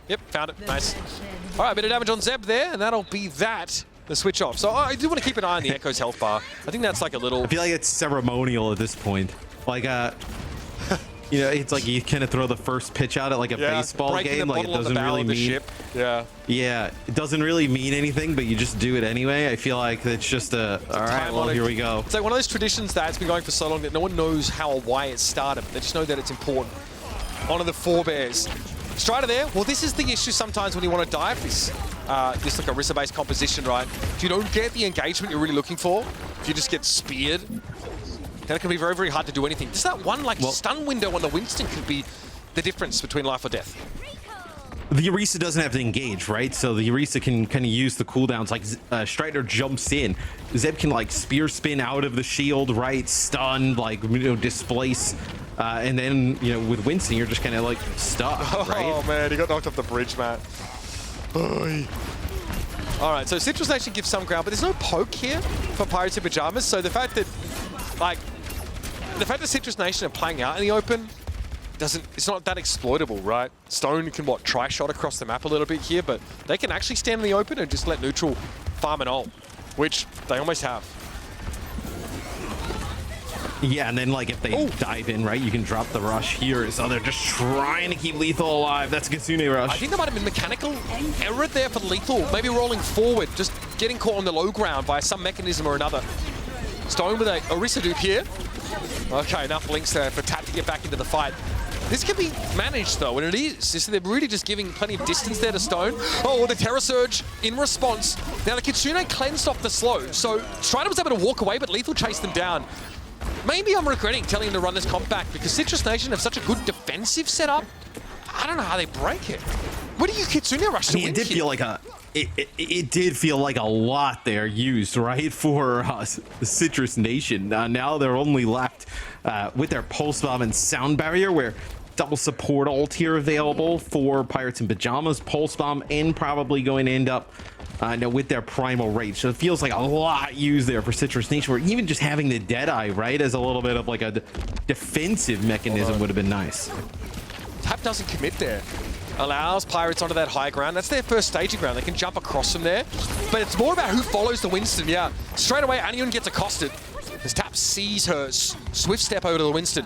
Yep, found it, nice. All right, a bit of damage on Zeb there, and that'll be that. The switch off. So I do want to keep an eye on the Echo's health bar. I think that's like a little... I feel like it's ceremonial at this point. Like, you know, it's like you kind of throw the first pitch out at like a baseball game. Like, it doesn't really mean... Yeah, it doesn't really mean anything, but you just do it anyway. I feel like it's just a... All right, well, here we go. It's like one of those traditions that's been going for so long that no one knows how or why it started. They just know that it's important. Honor the forebears. Strider there. Well, this is the issue sometimes when you want to dive this like Orisa-based composition, right? If you don't get the engagement you're really looking for, if you just get speared, then it can be very, very hard to do anything. Just that one like stun window on the Winston could be the difference between life or death. The Orisa doesn't have to engage, right? So the Orisa can kind of use the cooldowns. Like Strider jumps in, Zeb can like spear spin out of the shield, right? Stun, like, you know, displace. And then, you know, with Winston, you're just kind of like stuck, right? Oh man, he got knocked off the bridge, Matt. All right, so Citrus Nation gives some ground, but there's no poke here for Pirates in Pajamas. So the fact that, like, Citrus Nation are playing out in the open it's not that exploitable, right? Stone can, tri-shot across the map a little bit here, but they can actually stand in the open and just let neutral farm and ult, which they almost have. Yeah, and then like if they dive in, right, you can drop the rush here. So they're just trying to keep Lethal alive. That's a Kitsune rush. I think there might have been mechanical error there for Lethal. Maybe rolling forward, just getting caught on the low ground by some mechanism or another. Stone with a Orisa dupe here. Okay, enough links there for Tap to get back into the fight. This can be managed though, and it is. They're really just giving plenty of distance there to Stone. Oh, the Terror Surge in response. Now the Kitsune cleansed off the slow, so Strider was able to walk away, but Lethal chased them down. Maybe I'm regretting telling him to run this comp back because Citrus Nation have such a good defensive setup. I don't know how they break it. Where do you Kitsune rush to win? It did feel like it did feel like a lot there used, right, for the Citrus Nation. Now they're only left with their Pulse Bomb and Sound Barrier, where double support ult here available for Pirates in Pajamas, Pulse Bomb, and probably going to end up now with their Primal Rage. So it feels like a lot used there for Citrus Nation, where even just having the Deadeye, right, as a little bit of like a defensive mechanism would have been nice. Tap doesn't commit there. Allows Pirates onto that high ground. That's their first staging ground. They can jump across from there. But it's more about who follows the Winston. Yeah, straight away, Anion gets accosted. As Tap sees her swift step over to the Winston.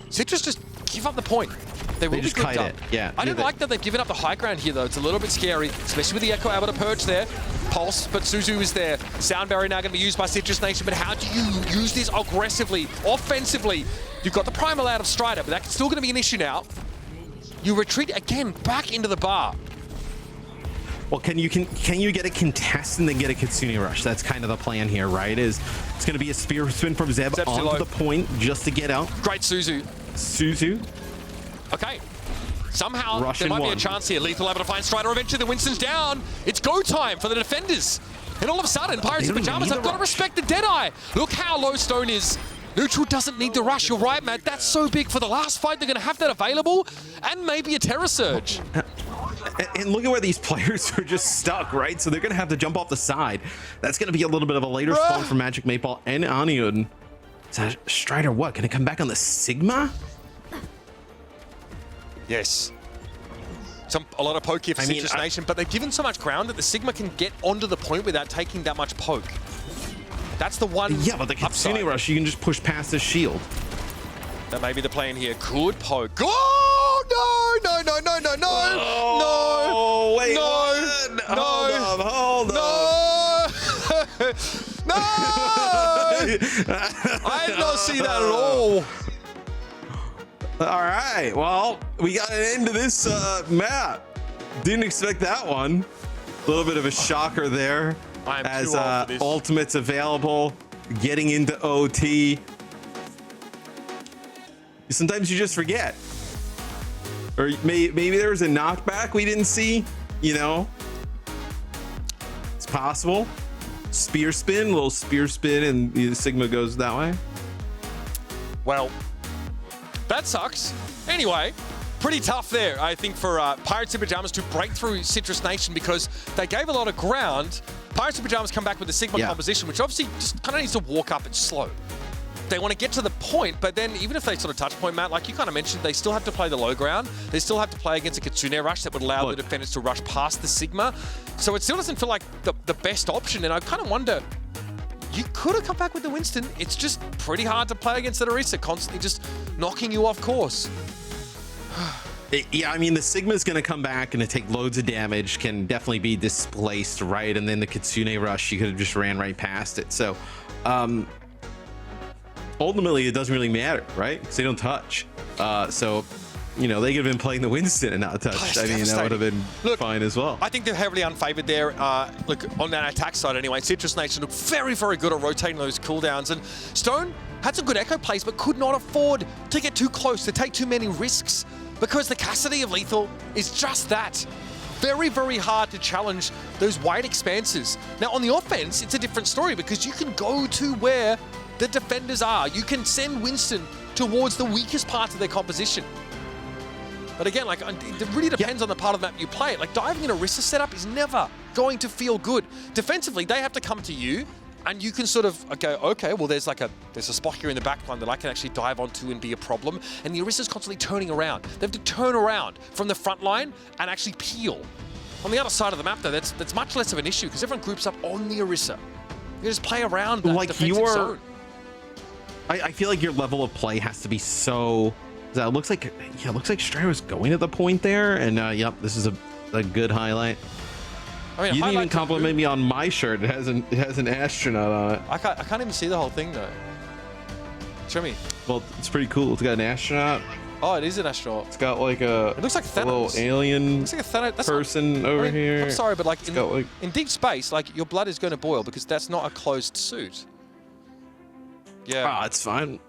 Citrus just give up the point. They will just be kite it. Yeah. I don't like that they've given up the high ground here, though. It's a little bit scary, especially with the Echo able to purge there. Pulse, but Suzu is there. Sound Barrier now going to be used by Citrus Nation, but how do you use this aggressively, offensively? You've got the Primal out of Strider, but that's still going to be an issue now. You retreat again back into the bar. Well, can you get a contest and then get a Kitsune rush? That's kind of the plan here, right? It's going to be a spear spin from Zeb onto the point just to get out. Great Suzu. Okay. Somehow there might be a chance here. Lethal able to find Strider. Eventually the Winston's down. It's go time for the defenders. And all of a sudden, Pirates in Pajamas have got to respect the Deadeye. Look how low Stone is. Neutral doesn't need the rush. You're right, Matt. That's so big for the last fight. They're going to have that available. And maybe a Terror Surge. And look at where these players are just stuck, right? So they're going to have to jump off the side. That's going to be a little bit of a later spawn for Magic Maple and Anion. Strider, what? Going to come back on the Sigma? Yes. A lot of poke here for Citrus Nation, but they've given so much ground that the Sigma can get onto the point without taking that much poke. That's the one. Yeah, but the Kitsune rush, you can just push past the shield. That may be the plan here. Good poke. Oh, no, no, no, no, no, no. Oh, no. Wait, no. What? No. Hold up. No. No. I did not see that at all. All right, well, we got an end to this map. Didn't expect that one. A little bit of a shocker there as ultimates available, getting into OT. Sometimes you just forget. Or maybe there was a knockback we didn't see, you know? It's possible. Spear spin, little spear spin, and the Sigma goes that way. Well, that sucks. Anyway, pretty tough there, I think, for Pirates in Pajamas to break through Citrus Nation because they gave a lot of ground. Pirates in Pajamas come back with the Sigma composition, which obviously just kind of needs to walk up and slow. They want to get to the point, but then even if they sort of touch point, Matt, like you kind of mentioned, they still have to play the low ground. They still have to play against a Kitsune rush that would allow the defenders to rush past the Sigma. So it still doesn't feel like the best option. And I kind of wonder, you could have come back with the Winston. It's just pretty hard to play against the Orisa, constantly just knocking you off course. Yeah, I mean, the Sigma's going to come back and take loads of damage, can definitely be displaced, right? And then the Kitsune rush, you could have just ran right past it. So, ultimately, it doesn't really matter, right? Because they don't touch. So, you know, they could have been playing the Winston and not touched. I mean, that would have been fine as well. I think they're heavily unfavored there. Look, on that attack side anyway, Citrus Nation looked very, very good at rotating those cooldowns. And Stone had some good echo plays, but could not afford to get too close, to take too many risks, because the Cassidy of Lethal is just that. Very, very hard to challenge those wide expanses. Now, on the offense, it's a different story because you can go to where the defenders are. You can send Winston towards the weakest parts of their composition. But again, like, it really depends on the part of the map you play. Like, diving in a Orisa setup is never going to feel good. Defensively, they have to come to you, and you can sort of go, okay, well, there's a spot here in the backline that I can actually dive onto and be a problem. And the Orisa's constantly turning around. They have to turn around from the front line and actually peel. On the other side of the map, though, that's much less of an issue because everyone groups up on the Orisa. You just play around that defensive zone. I feel like your level of play has to be so. It looks like Stray was going at the point there, and yep, this is a good highlight. I mean, you didn't even compliment me on my shirt. It has an astronaut on it. I can't even see the whole thing though. Show me. Well, it's pretty cool. It's got an astronaut. Oh, it is an astronaut. It's got like it looks like Thanos. A little alien looks like a Thanos. person over here. I'm sorry, but like in deep space, like your blood is going to boil because that's not a closed suit. Yeah. It's fine.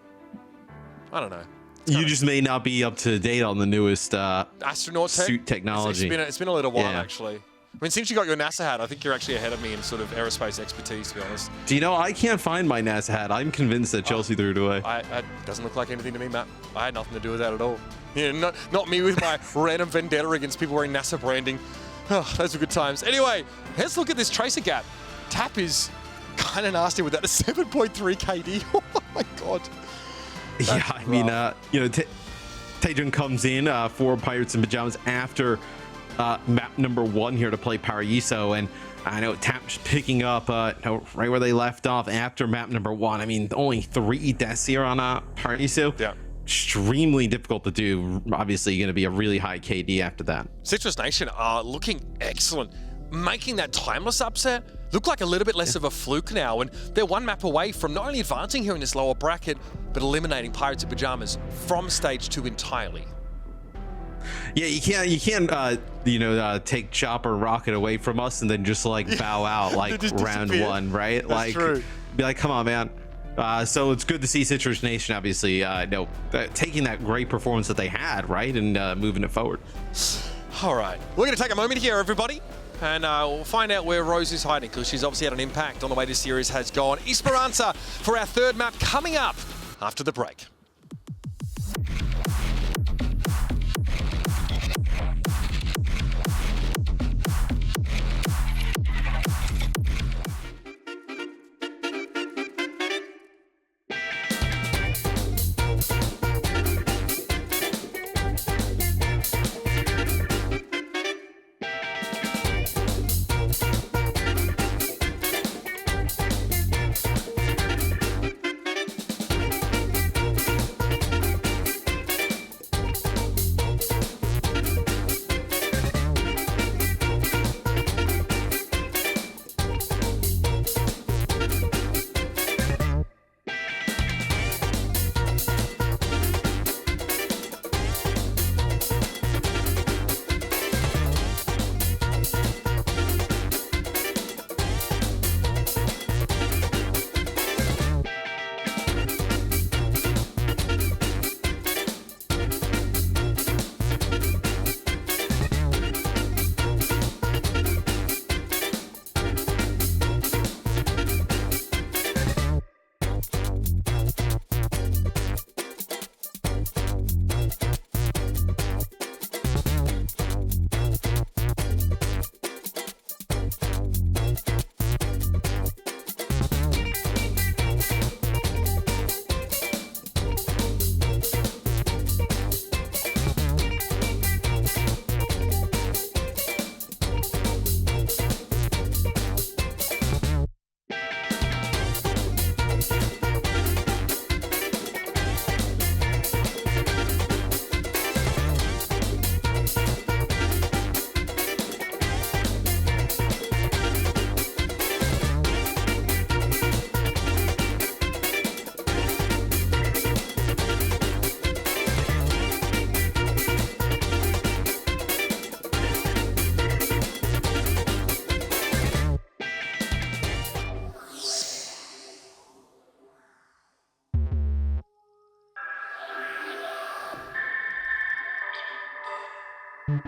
I don't know. You just may not be up to date on the newest astronaut suit technology. It's been a little while actually. I mean, since you got your NASA hat, I think you're actually ahead of me in sort of aerospace expertise, to be honest. Do you know, I can't find my NASA hat. I'm convinced that Chelsea threw it away. It doesn't look like anything to me, Matt. I had nothing to do with that at all. Yeah, not me with my random vendetta against people wearing NASA branding. Oh, those were good times. Anyway, let's look at this tracer gap. Tap is kind of nasty with that. A 7.3 KD. Oh my God. Yeah, I mean, you know, Taejun comes in for Pirates in Pajamas after map number 1 here to play Paraiso, and I know Tap's picking up right where they left off after map number 1. I mean, only 3 deaths here on Paraiso. Yeah. Extremely difficult to do. Obviously, going to be a really high KD after that. Citrus Nation are looking excellent. Making that timeless upset look like a little bit less of a fluke now, and they're 1 map away from not only advancing here in this lower bracket, but eliminating Pirates in Pajamas from stage 2 entirely. Yeah, you can't you know, take Chopper Rocket away from us and then just like bow out like round 1, right? That's like true. Be like, come on, man. So it's good to see Citrus Nation obviously taking that great performance that they had, right, and moving it forward. All right, we're going to take a moment here, everybody, and we'll find out where Rose is hiding, because she's obviously had an impact on the way this series has gone. Esperanza for our 3rd map coming up after the break. Overwatch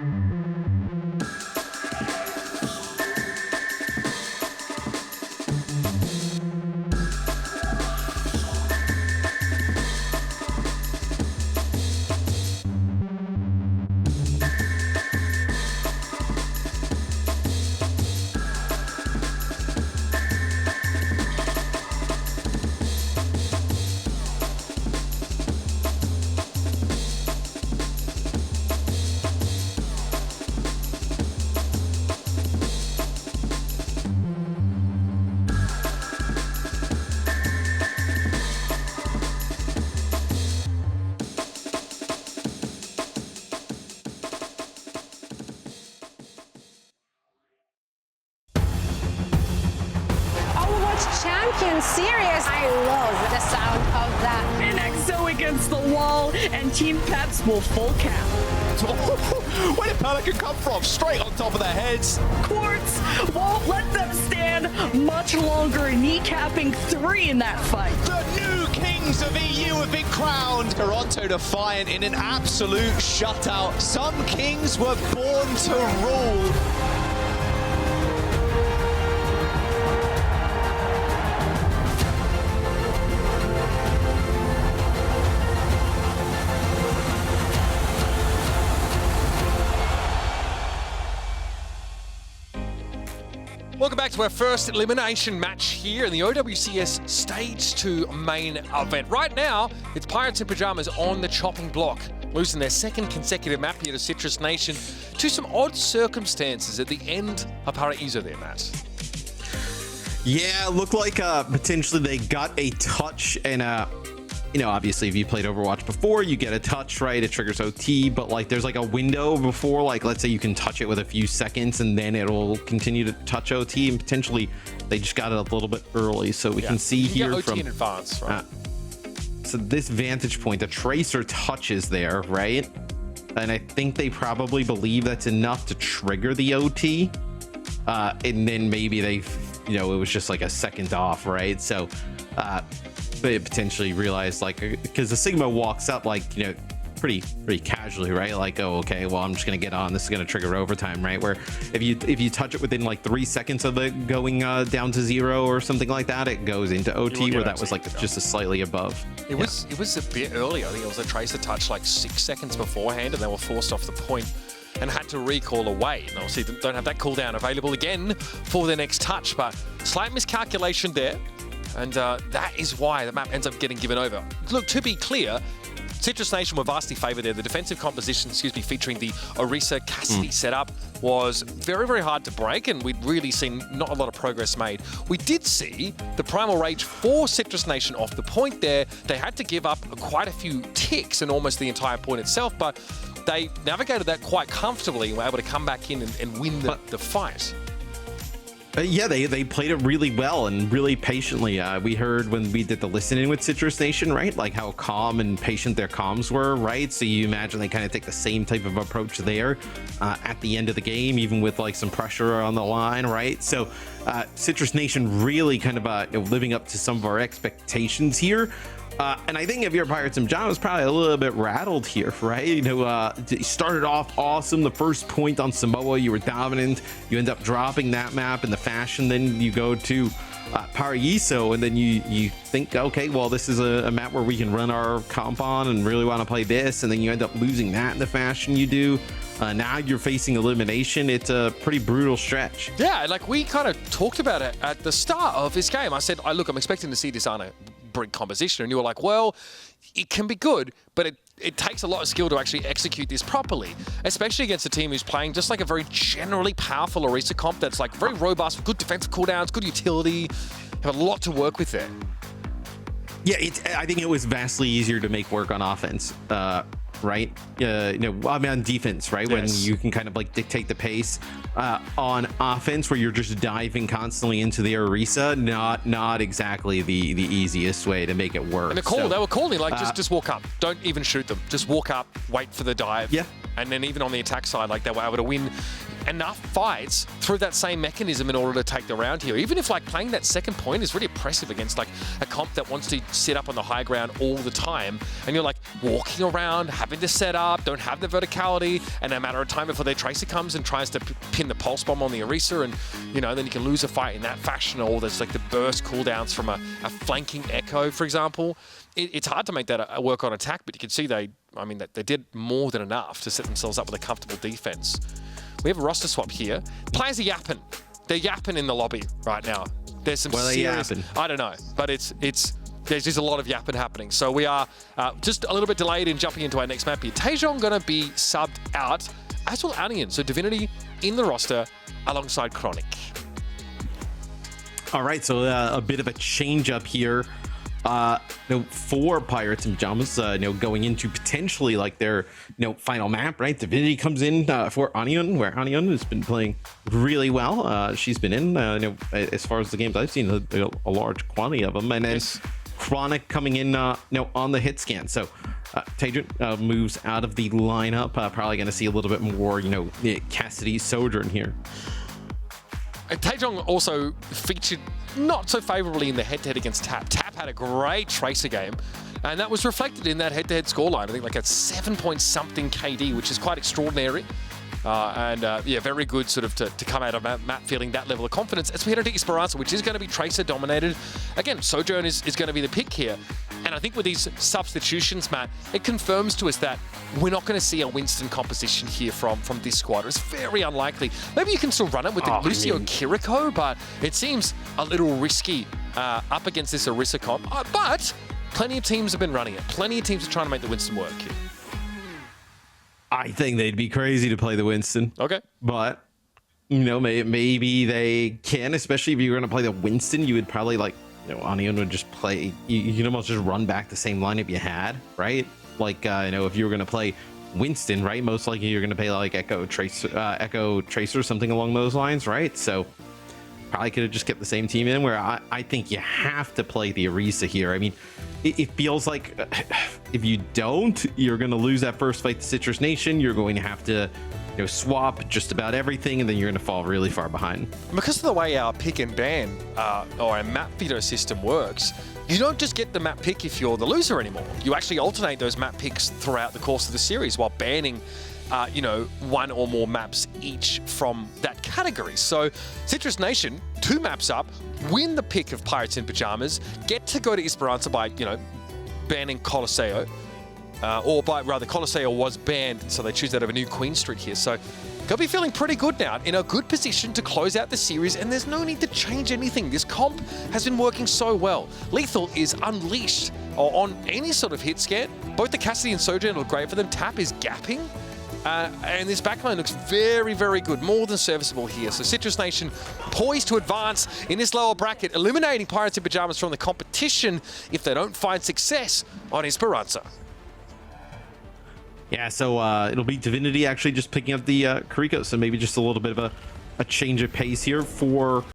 Champions Series. I love the sound of that. And EXO against the wall, and Team Peps will full cap. Where did Pelican come from? Straight on top of their heads. Quartz won't let them stand much longer, kneecapping 3 in that fight. The new kings of EU have been crowned. Toronto defiant in an absolute shutout. Some kings were born to rule. Welcome back to our first elimination match here in the OWCS Stage 2 main event. Right now, it's Pirates in Pajamas on the chopping block, losing their second consecutive map here to Citrus Nation to some odd circumstances at the end of Paraiso there, Matt. Yeah, looked like potentially they got a touch and you know, obviously if you played Overwatch before, you get a touch, right? It triggers OT, but like there's like a window before, like let's say you can touch it with a few seconds and then it'll continue to touch OT, and potentially they just got it a little bit early. So we can see here OT from in advance, right? So this vantage point, the tracer touches there, right? And I think they probably believe that's enough to trigger the OT. And then maybe they, you know, it was just like a second off, right? So, but it potentially realized, like, because the Sigma walks up like, you know, pretty casually, right? Like, oh, okay, well, I'm just gonna get on. This is gonna trigger overtime, right? Where if you touch it within like 3 seconds of it going down to 0 or something like that, it goes into OT, where that was like just a slightly above. It was a bit earlier. I think it was a tracer touch like 6 seconds beforehand, and they were forced off the point and had to recall away. And obviously don't have that cooldown available again for their next touch, but slight miscalculation there. And that is why the map ends up getting given over. Look, to be clear, Citrus Nation were vastly favoured there. The defensive composition, featuring the Orisa Cassidy setup was very, very hard to break, and we'd really seen not a lot of progress made. We did see the Primal Rage for Citrus Nation off the point there. They had to give up quite a few ticks and almost the entire point itself, but they navigated that quite comfortably and were able to come back in and win the fight. Yeah, they played it really well and really patiently. We heard when we did the listening with Citrus Nation, right? Like how calm and patient their comms were, right? So you imagine they kind of take the same type of approach there at the end of the game, even with like some pressure on the line, right? So Citrus Nation really kind of living up to some of our expectations here. And I think if you're Pirates and John was probably a little bit rattled here, right? You know, you started off awesome. The first point on Samoa, you were dominant. You end up dropping that map in the fashion. Then you go to Paraiso, and then you think, okay, well, this is a map where we can run our comp on and really want to play this. And then you end up losing that in the fashion you do. Now you're facing elimination. It's a pretty brutal stretch. Yeah, like we kind of talked about it at the start of this game. I said, look, I'm expecting to see this on a brig composition, and you were like, well, it can be good, but it takes a lot of skill to actually execute this properly, especially against a team who's playing just like a very generally powerful Orisa comp that's like very robust, with good defensive cooldowns, good utility, have a lot to work with there. Yeah, I think it was vastly easier to make work on offense, right? You know, I mean, on defense, right? Yes. When you can kind of like dictate the pace. On offense, where you're just diving constantly into the Orisa, not exactly the easiest way to make it work. And they were calling like just walk up, don't even shoot them, just walk up, wait for the dive. Yeah. And then even on the attack side, like they were able to win enough fights through that same mechanism in order to take the round here. Even if like playing that second point is really oppressive against like a comp that wants to sit up on the high ground all the time, and you're like walking around, having to set up, don't have the verticality, and no matter of time before their Tracer comes and tries to pin the pulse bomb on the Orisa, and you know, then you can lose a fight in that fashion, or there's like the burst cooldowns from a flanking Echo, for example. It's hard to make that work on attack, but you can see they did more than enough to set themselves up with a comfortable defense. We have a roster swap here. Players are yapping. They're yapping in the lobby right now. There's some serious... I don't know, but there's just a lot of yapping happening. So we are just a little bit delayed in jumping into our next map here. Taejong going to be subbed out, as will Onion. So Divinity in the roster alongside Chronic. All right, so a bit of a change up here. For Pirates and Pajamas, going into potentially like their final map, right? Divinity comes in for Onion, where Onion has been playing really well. She's been in, as far as the games I've seen, a large quantity of them, and then Chronic coming in, on the hit scan. So Taejong moves out of the lineup. Probably going to see a little bit more, Cassidy Sojourn here. Taejong also featured not so favorably in the head-to-head against Tap. Tap had a great Tracer game, and that was reflected in that head-to-head scoreline. I think like a 7-point-something KD, which is quite extraordinary. Very good sort of to come out of map feeling that level of confidence as we head into Esperanza, which is going to be Tracer dominated. Again, Sojourn is going to be the pick here. And I think with these substitutions, Matt, it confirms to us that we're not going to see a Winston composition here from this squad. It's very unlikely. Maybe you can still run it with the Lucio Kiriko, but it seems a little risky up against this Orisa comp. But plenty of teams have been running it. Plenty of teams are trying to make the Winston work here. I think they'd be crazy to play the Winston. Okay. But, maybe they can, especially if you're going to play the Winston, you would probably Onion would just play, you can almost just run back the same lineup you had, right? Like, if you were going to play Winston, right? Most likely you're going to play like Echo Tracer, something along those lines, right? So probably could have just kept the same team in, where I think you have to play the Orisa here. I mean, it feels like if you don't, you're going to lose that first fight to Citrus Nation. You're going to have to swap just about everything, and then you're going to fall really far behind. Because of the way our pick and ban or our map veto system works, you don't just get the map pick if you're the loser anymore. You actually alternate those map picks throughout the course of the series while banning one or more maps each from that category. So Citrus Nation, 2 maps up, win the pick of Pirates in Pajamas, get to go to Esperanza by, banning Coliseo. Coliseo was banned, so they choose that over New Queen Street here. So they'll be feeling pretty good now, in a good position to close out the series, and there's no need to change anything. This comp has been working so well. Lethal is unleashed on any sort of hit scan. Both the Cassidy and Sojourn look great for them. Tap is gapping. And this backline looks very, very good, more than serviceable here. So Citrus Nation poised to advance in this lower bracket, eliminating Pirates in Pajamas from the competition if they don't find success on Esperanza. Yeah, so it'll be Divinity actually just picking up the Kiriko, so maybe just a little bit of a change of pace here for